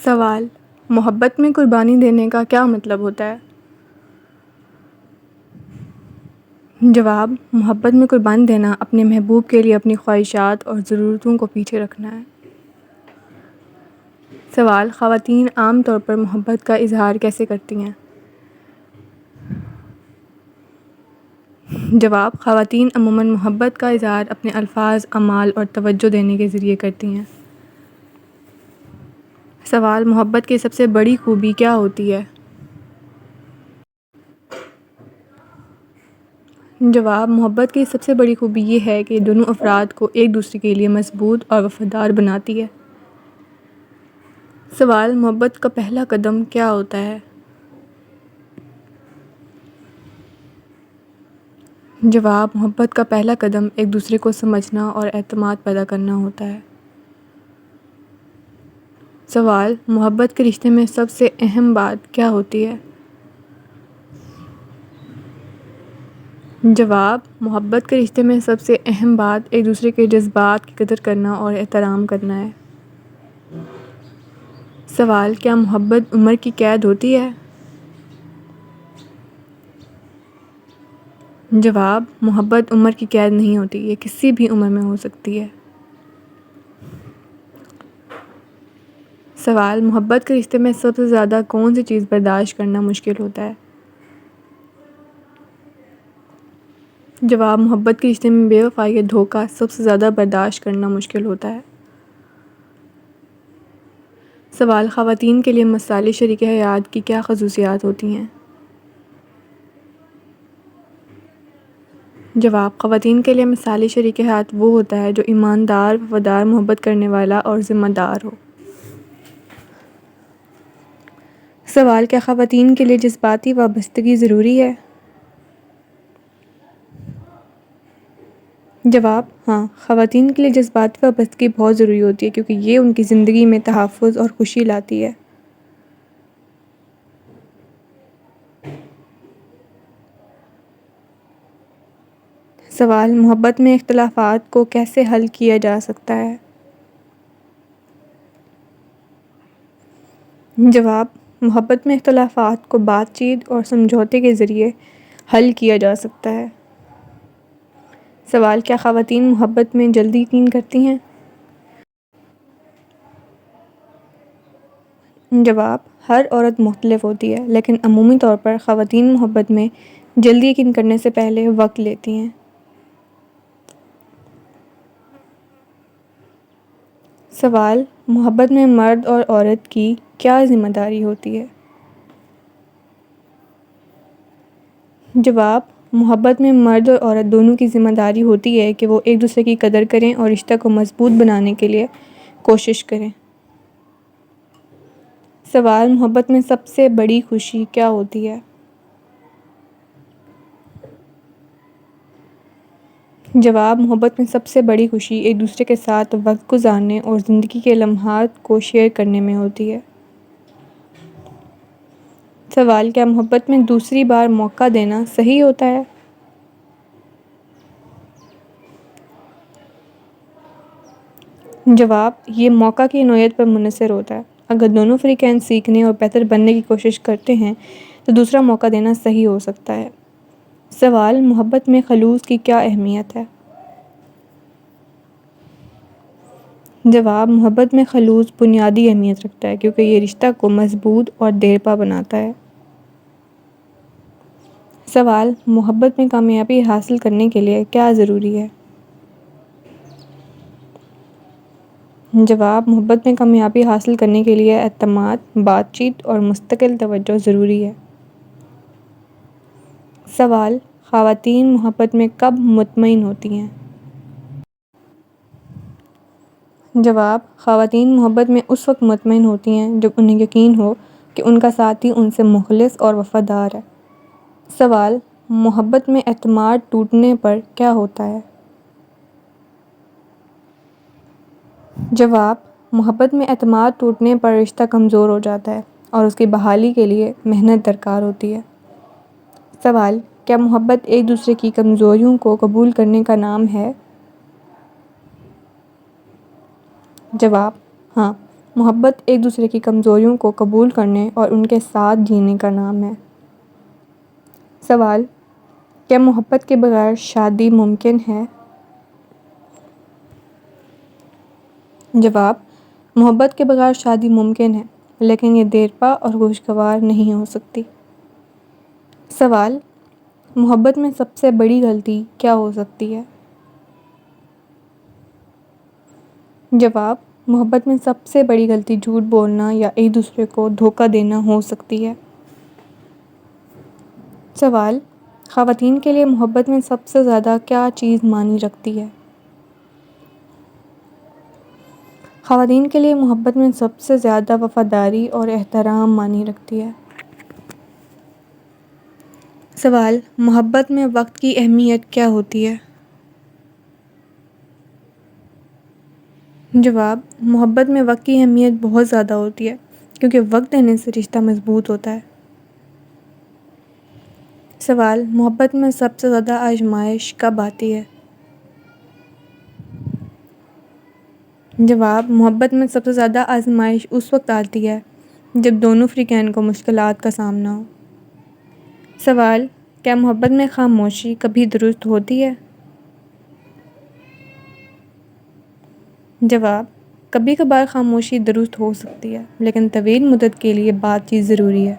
سوال: محبت میں قربانی دینے کا کیا مطلب ہوتا ہے؟ جواب: محبت میں قربانی دینا اپنے محبوب کے لیے اپنی خواہشات اور ضرورتوں کو پیچھے رکھنا ہے۔ سوال: خواتین عام طور پر محبت کا اظہار کیسے کرتی ہیں؟ جواب: خواتین عموماً محبت کا اظہار اپنے الفاظ، اعمال اور توجہ دینے کے ذریعے کرتی ہیں۔ سوال: محبت کی سب سے بڑی خوبی کیا ہوتی ہے؟ جواب: محبت کی سب سے بڑی خوبی یہ ہے کہ دونوں افراد کو ایک دوسرے کے لیے مضبوط اور وفادار بناتی ہے۔ سوال: محبت کا پہلا قدم کیا ہوتا ہے؟ جواب: محبت کا پہلا قدم ایک دوسرے کو سمجھنا اور اعتماد پیدا کرنا ہوتا ہے۔ سوال: محبت کے رشتے میں سب سے اہم بات کیا ہوتی ہے؟ جواب: محبت کے رشتے میں سب سے اہم بات ایک دوسرے کے جذبات کی قدر کرنا اور احترام کرنا ہے۔ سوال: کیا محبت عمر کی قید ہوتی ہے؟ جواب: محبت عمر کی قید نہیں ہوتی، یہ کسی بھی عمر میں ہو سکتی ہے۔ سوال: محبت کے رشتے میں سب سے زیادہ کون سی چیز برداشت کرنا مشکل ہوتا ہے؟ جواب: محبت کے رشتے میں بے وفائی یا دھوکہ سب سے زیادہ برداشت کرنا مشکل ہوتا ہے۔ سوال: خواتین کے لیے مثالی شریک حیات کی کیا خصوصیات ہوتی ہیں؟ جواب: خواتین کے لیے مثالی شریک حیات وہ ہوتا ہے جو ایماندار، وفادار، محبت کرنے والا اور ذمہ دار ہو۔ سوال: کیا خواتین کے لیے جذباتی وابستگی ضروری ہے؟ جواب: ہاں، خواتین کے لیے جذباتی وابستگی بہت ضروری ہوتی ہے کیونکہ یہ ان کی زندگی میں تحفظ اور خوشی لاتی ہے۔ سوال: محبت میں اختلافات کو کیسے حل کیا جا سکتا ہے؟ جواب: محبت میں اختلافات کو بات چیت اور سمجھوتے کے ذریعے حل کیا جا سکتا ہے۔ سوال: کیا خواتین محبت میں جلدی یقین کرتی ہیں؟ جواب: ہر عورت مختلف ہوتی ہے، لیکن عمومی طور پر خواتین محبت میں جلدی یقین کرنے سے پہلے وقت لیتی ہیں۔ سوال: محبت میں مرد اور عورت کی کیا ذمہ داری ہوتی ہے؟ جواب: محبت میں مرد اور عورت دونوں کی ذمہ داری ہوتی ہے کہ وہ ایک دوسرے کی قدر کریں اور رشتہ کو مضبوط بنانے کے لیے کوشش کریں۔ سوال: محبت میں سب سے بڑی خوشی کیا ہوتی ہے؟ جواب: محبت میں سب سے بڑی خوشی ایک دوسرے کے ساتھ وقت گزارنے اور زندگی کے لمحات کو شیئر کرنے میں ہوتی ہے۔ سوال: کیا محبت میں دوسری بار موقع دینا صحیح ہوتا ہے؟ جواب: یہ موقع کی نوعیت پر منحصر ہوتا ہے۔ اگر دونوں فریقین سیکھنے اور بہتر بننے کی کوشش کرتے ہیں تو دوسرا موقع دینا صحیح ہو سکتا ہے۔ سوال: محبت میں خلوص کی کیا اہمیت ہے؟ جواب: محبت میں خلوص بنیادی اہمیت رکھتا ہے کیونکہ یہ رشتہ کو مضبوط اور دیرپا بناتا ہے۔ سوال: محبت میں کامیابی حاصل کرنے کے لیے کیا ضروری ہے؟ جواب: محبت میں کامیابی حاصل کرنے کے لیے اعتماد، بات چیت اور مستقل توجہ ضروری ہے۔ سوال: خواتین محبت میں کب مطمئن ہوتی ہیں؟ جواب: خواتین محبت میں اس وقت مطمئن ہوتی ہیں جب انہیں یقین ہو کہ ان کا ساتھی ان سے مخلص اور وفادار ہے۔ سوال: محبت میں اعتماد ٹوٹنے پر کیا ہوتا ہے؟ جواب: محبت میں اعتماد ٹوٹنے پر رشتہ کمزور ہو جاتا ہے اور اس کی بحالی کے لیے محنت درکار ہوتی ہے۔ سوال: کیا محبت ایک دوسرے کی کمزوریوں کو قبول کرنے کا نام ہے؟ جواب: ہاں، محبت ایک دوسرے کی کمزوریوں کو قبول کرنے اور ان کے ساتھ جینے کا نام ہے۔ سوال: کیا محبت کے بغیر شادی ممکن ہے؟ جواب: محبت کے بغیر شادی ممکن ہے، لیکن یہ دیرپا اور خوشگوار نہیں ہو سکتی۔ سوال: محبت میں سب سے بڑی غلطی کیا ہو سکتی ہے؟ جواب: محبت میں سب سے بڑی غلطی جھوٹ بولنا یا ایک دوسرے کو دھوکہ دینا ہو سکتی ہے۔ سوال: خواتین کے لیے محبت میں سب سے زیادہ کیا چیز معنی رکھتی ہے؟ خواتین کے لیے محبت میں سب سے زیادہ وفاداری اور احترام معنی رکھتی ہے۔ سوال: محبت میں وقت کی اہمیت کیا ہوتی ہے؟ جواب: محبت میں وقت کی اہمیت بہت زیادہ ہوتی ہے، کیونکہ وقت دینے سے رشتہ مضبوط ہوتا ہے۔ سوال: محبت میں سب سے زیادہ آزمائش کب آتی ہے؟ جواب: محبت میں سب سے زیادہ آزمائش اس وقت آتی ہے جب دونوں فریقین کو مشکلات کا سامنا ہو۔ سوال: کیا محبت میں خاموشی کبھی درست ہوتی ہے؟ جواب: کبھی کبھار خاموشی درست ہو سکتی ہے، لیکن طویل مدت کے لیے بات چیت ضروری ہے۔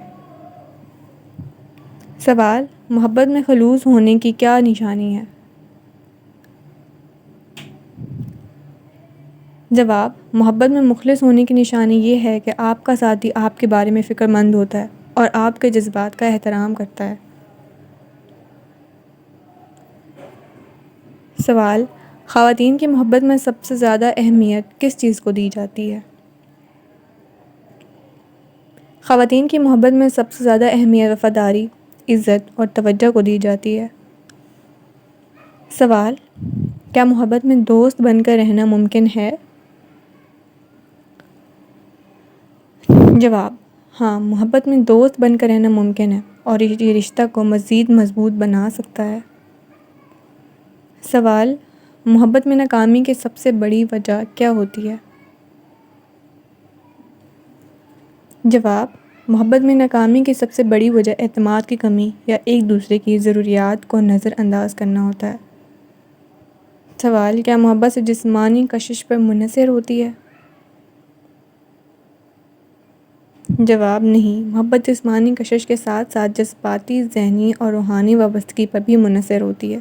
سوال: محبت میں خلوص ہونے کی کیا نشانی ہے؟ جواب: محبت میں مخلص ہونے کی نشانی یہ ہے کہ آپ کا ساتھی آپ کے بارے میں فکر مند ہوتا ہے اور آپ کے جذبات کا احترام کرتا ہے۔ سوال: خواتین کی محبت میں سب سے زیادہ اہمیت کس چیز کو دی جاتی ہے؟ خواتین کی محبت میں سب سے زیادہ اہمیت وفاداری، عزت اور توجہ کو دی جاتی ہے۔ سوال: کیا محبت میں دوست بن کر رہنا ممکن ہے؟ جواب: ہاں، محبت میں دوست بن کر رہنا ممکن ہے اور یہ رشتہ کو مزید مضبوط بنا سکتا ہے۔ سوال: محبت میں ناکامی کی سب سے بڑی وجہ کیا ہوتی ہے؟ جواب: محبت میں ناکامی کی سب سے بڑی وجہ اعتماد کی کمی یا ایک دوسرے کی ضروریات کو نظر انداز کرنا ہوتا ہے۔ سوال: کیا محبت سے جسمانی کشش پر منحصر ہوتی ہے؟ جواب: نہیں، محبت جسمانی کشش کے ساتھ ساتھ جذباتی، ذہنی اور روحانی وابستگی پر بھی منحصر ہوتی ہے۔